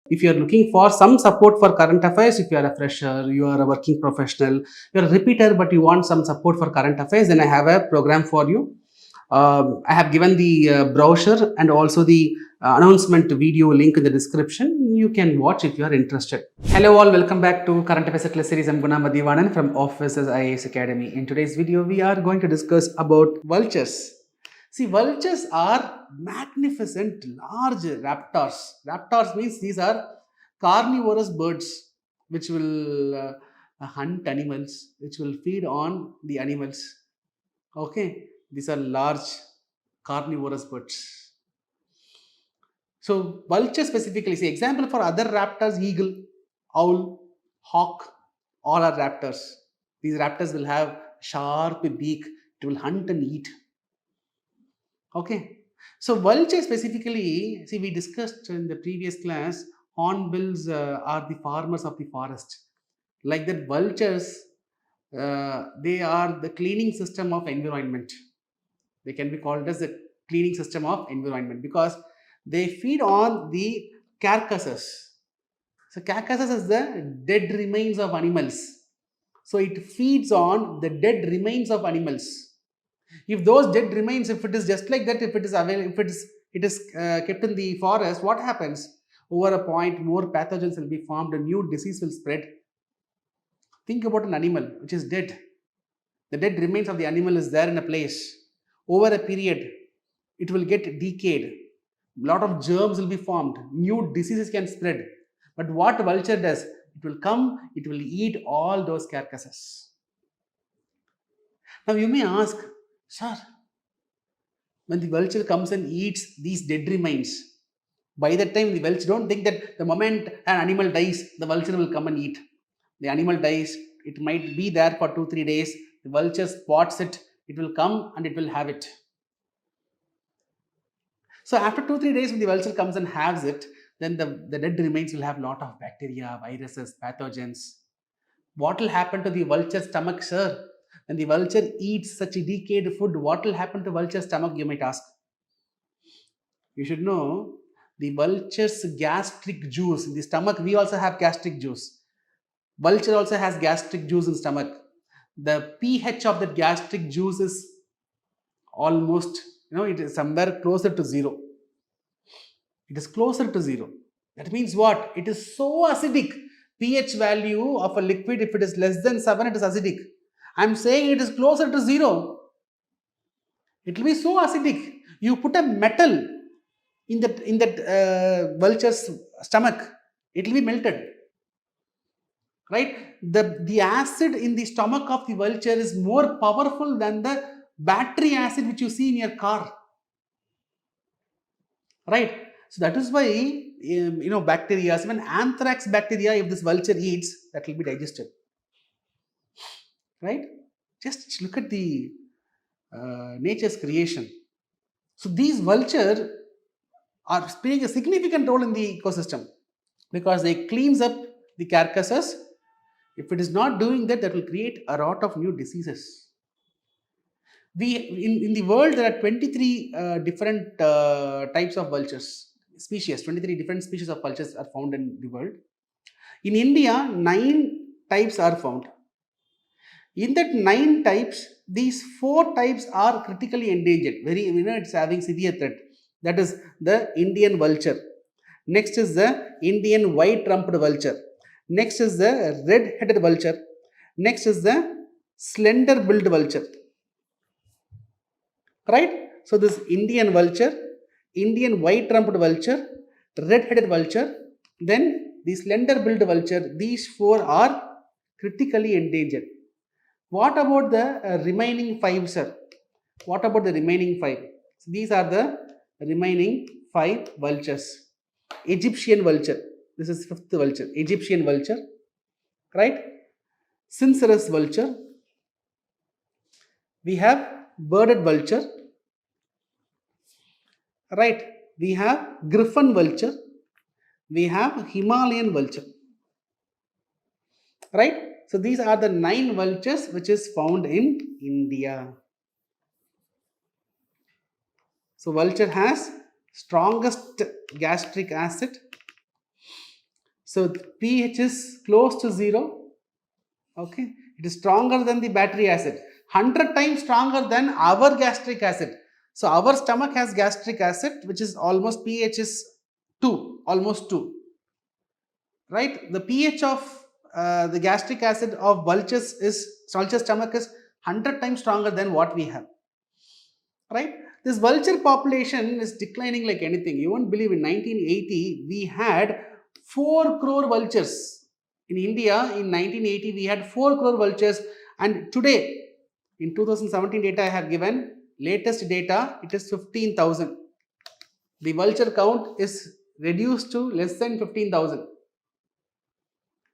If you are looking for some support for current affairs, if you are a fresher, you are a working professional, you are a repeater, but you want some support for current affairs, then I have a program for you. I have given the brochure and also the announcement video link in the description. You can watch if you are interested. Hello all, welcome back to Current Affairs Class Series. I'm Guna Mathivanan from Officers IAS Academy. In today's video, we are going to discuss about vultures. See, vultures are magnificent, large raptors. Raptors means these are carnivorous birds which will hunt animals, which will feed on the animals. Okay, these are large carnivorous birds. So, vulture specifically, see, example for other raptors, eagle, owl, hawk, all are raptors. These raptors will have sharp beak, it will hunt and eat. Okay, so vulture specifically, see, we discussed in the previous class, hornbills are the farmers of the forest. Like that, vultures, they are the cleaning system of environment. They can be called as the cleaning system of environment because they feed on the carcasses. So carcasses is the dead remains of animals. So it feeds on the dead remains of animals. If those dead remains, if it is just like that, if it is available, if it is kept in the forest, what happens? Over a point, more pathogens will be formed, a new disease will spread. Think about an animal which is dead. The dead remains of the animal is there in a place. Over a period, it will get decayed. A lot of germs will be formed. New diseases can spread. But what vulture does? It will come, it will eat all those carcasses. Now you may ask, sir, when the vulture comes and eats these dead remains, by that time the vulture, don't think that the moment an animal dies, the vulture will come and eat. The animal dies, it might be there for 2-3 days. The vulture spots it, it will come and it will have it. So after 2-3 days, when the vulture comes and has it, then the dead remains will have a lot of bacteria, viruses, pathogens. What will happen to the vulture stomach, sir? When the vulture eats such a decayed food, what will happen to vulture stomach, you might ask? You should know the vulture's gastric juice. In the stomach, we also have gastric juice. Vulture also has gastric juice in stomach. The pH of that gastric juice is almost, it is somewhere closer to zero. It is closer to zero. That means what? It is so acidic. pH value of a liquid, if it is less than 7, it is acidic. I am saying it is closer to zero. It will be so acidic. You put a metal in that vulture's stomach, it will be melted. Right? The acid in the stomach of the vulture is more powerful than the battery acid which you see in your car. Right? So that is why bacteria, even anthrax bacteria, if this vulture eats, that will be digested. Right? Just look at the nature's creation. So these vultures are playing a significant role in the ecosystem because they cleans up the carcasses. If it is not doing that, that will create a lot of new diseases. In the world, there are 23 different types of vultures, species. 23 different species of vultures are found in the world. In India, 9 types are found. In that 9 types, these 4 types are critically endangered. It's having severe threat. That is the Indian vulture. Next is the Indian white-rumped vulture. Next is the red-headed vulture. Next is the slender-billed vulture. Right? So this Indian vulture, Indian white-rumped vulture, red-headed vulture, then the slender-billed vulture. These 4 are critically endangered. What about the remaining 5, sir? What about the remaining 5? So these are the remaining 5 vultures. Egyptian vulture. This is 5th vulture. Egyptian vulture. Right? Cincerus vulture. We have birded vulture. Right? We have griffon vulture. We have Himalayan vulture. Right? So these are the 9 vultures which is found in India. So vulture has strongest gastric acid. So pH is close to 0. Okay, it is stronger than the battery acid, 100 times stronger than our gastric acid. So our stomach has gastric acid which is almost pH is 2, almost 2, right? The pH of the gastric acid of vultures stomach is 100 times stronger than what we have, right? This vulture population is declining like anything. You won't believe, in 1980 we had 4 crore vultures in India. In 1980 we had 4 crore vultures, and today in 2017 data I have given, latest data, it is 15,000. The vulture count is reduced to less than 15,000.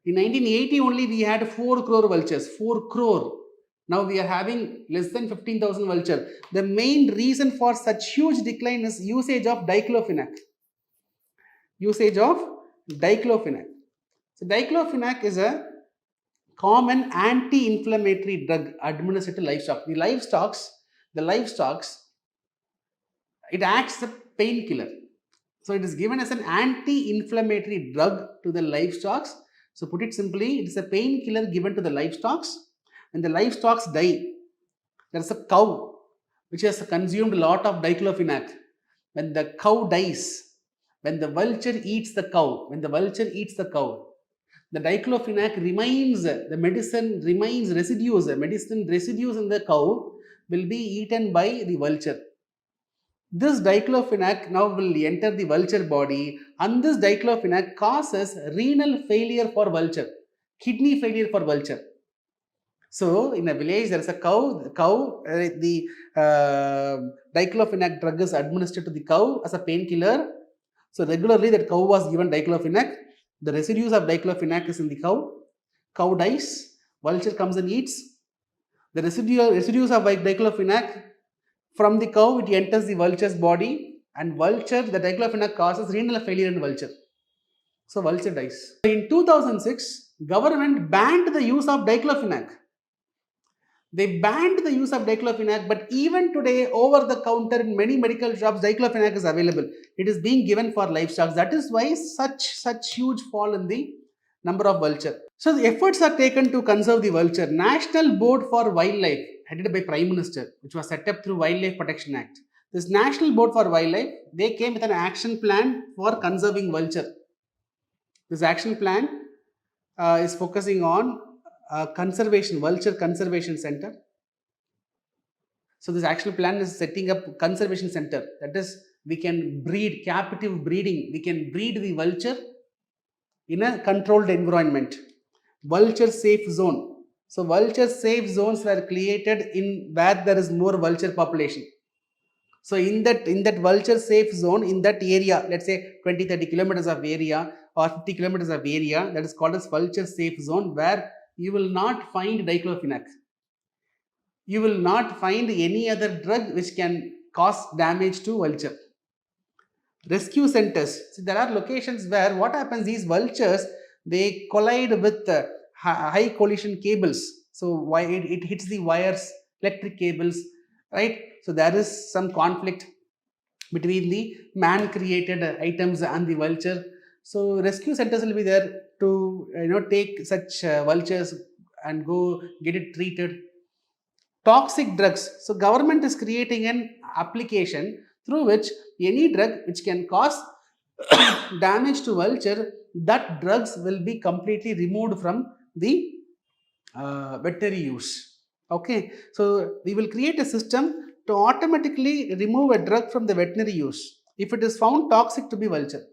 In 1980 only we had 4 crore vultures, 4 crore. Now we are having less than 15,000 vulture. The main reason for such huge decline is usage of diclofenac. Usage of diclofenac. So diclofenac is a common anti-inflammatory drug administered to livestock. The livestocks, it acts as a painkiller. So it is given as an anti-inflammatory drug to the livestock. So put it simply, it is a painkiller given to the livestock. When the livestock die, there is a cow which has consumed a lot of diclofenac. When the cow dies, when the vulture eats the cow, the diclofenac remains, the medicine residues in the cow will be eaten by the vulture. This diclofenac now will enter the vulture body, and this diclofenac causes renal failure for vulture, kidney failure for vulture. So in a village there is a cow, the diclofenac drug is administered to the cow as a painkiller. So regularly that cow was given diclofenac. The residues of diclofenac is in the cow dies, vulture comes and eats. The residues of diclofenac from the cow, it enters the vulture's body, and the diclofenac causes renal failure in vulture. So vulture dies. In 2006, government banned the use of diclofenac. They banned the use of diclofenac, but even today, over the counter in many medical shops, diclofenac is available. It is being given for livestock. That is why such huge fall in the number of vulture. So the efforts are taken to conserve the vulture. National Board for Wildlife, headed by Prime Minister, which was set up through Wildlife Protection Act. This National Board for Wildlife, they came with an action plan for conserving vulture. This action plan is focusing on vulture conservation center. So this action plan is setting up conservation center. That is, we can breed, captive breeding. We can breed the vulture in a controlled environment. Vulture safe zone. So vulture safe zones were created in where there is more vulture population. So in that vulture safe zone, in that area, let's say 20-30 kilometers of area or 50 kilometers of area, that is called as vulture safe zone, where you will not find diclofenac. You will not find any other drug which can cause damage to vulture. Rescue centers. So there are locations where what happens, these vultures, they collide with high collision cables. So why it hits the wires, electric cables, right? So there is some conflict between the man created items and the vulture. So rescue centers will be there to take such vultures and go get it treated. Toxic drugs. So government is creating an application through which any drug which can cause damage to vulture, that drugs will be completely removed from the veterinary use. Okay, so we will create a system to automatically remove a drug from the veterinary use if it is found toxic to be vulture.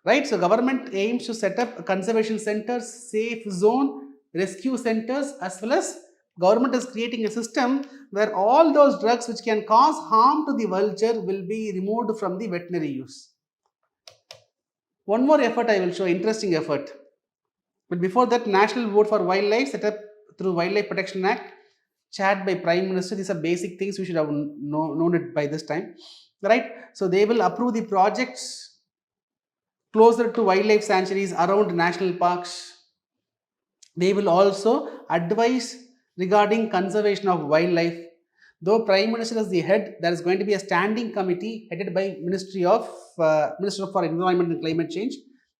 Right, so government aims to set up conservation centers, safe zone, rescue centers, as well as government is creating a system where all those drugs which can cause harm to the vulture will be removed from the veterinary use. One more effort I will show, interesting effort. But before that, National Board for Wildlife, set up through Wildlife Protection Act, chaired by Prime Minister. These are basic things we should have known it by this time, right? So they will approve the projects closer to wildlife sanctuaries around national parks. They will also advise regarding conservation of wildlife. Though Prime Minister is the head, there is going to be a standing committee headed by Minister for Environment and Climate Change.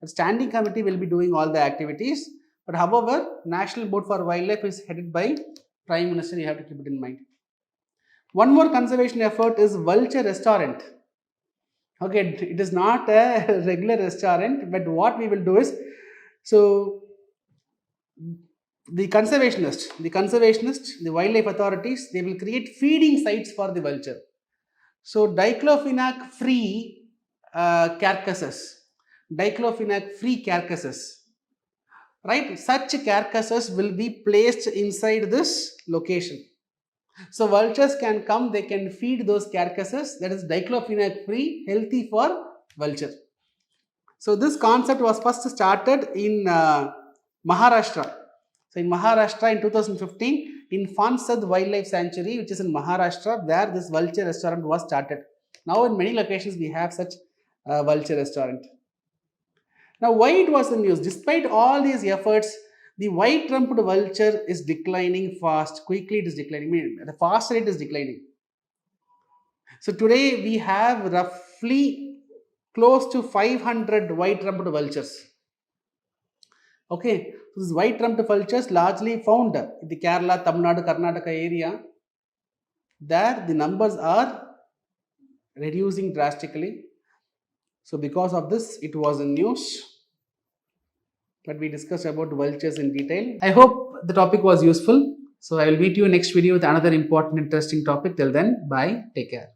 The standing committee will be doing all the activities. But however, National Board for Wildlife is headed by Prime Minister. You have to keep it in mind. One more conservation effort is Vulture Restaurant. Okay, it is not a regular restaurant, but what we will do is, so the the wildlife authorities, they will create feeding sites for the vulture. So diclofenac free carcasses, right? Such carcasses will be placed inside this location. So vultures can come, they can feed those carcasses. That is diclofenac free, healthy for vulture. So this concept was first started in Maharashtra. So in Maharashtra in 2015, in Fansad Wildlife Sanctuary, which is in Maharashtra, where this vulture restaurant was started. Now in many locations we have such vulture restaurant. Now why it was the news? Despite all these efforts, the white-trumped vulture is declining fast. Quickly it is declining. I mean, the faster it is declining. So today we have roughly close to 500 white-trumped vultures. Okay, so these white-trumped vultures largely found in the Kerala, Tamil Nadu, Karnataka area. There the numbers are reducing drastically. So because of this, it was in news. But we discussed about vultures in detail. I hope the topic was useful. So I will meet you next video with another important interesting topic. Till then, bye. Take care.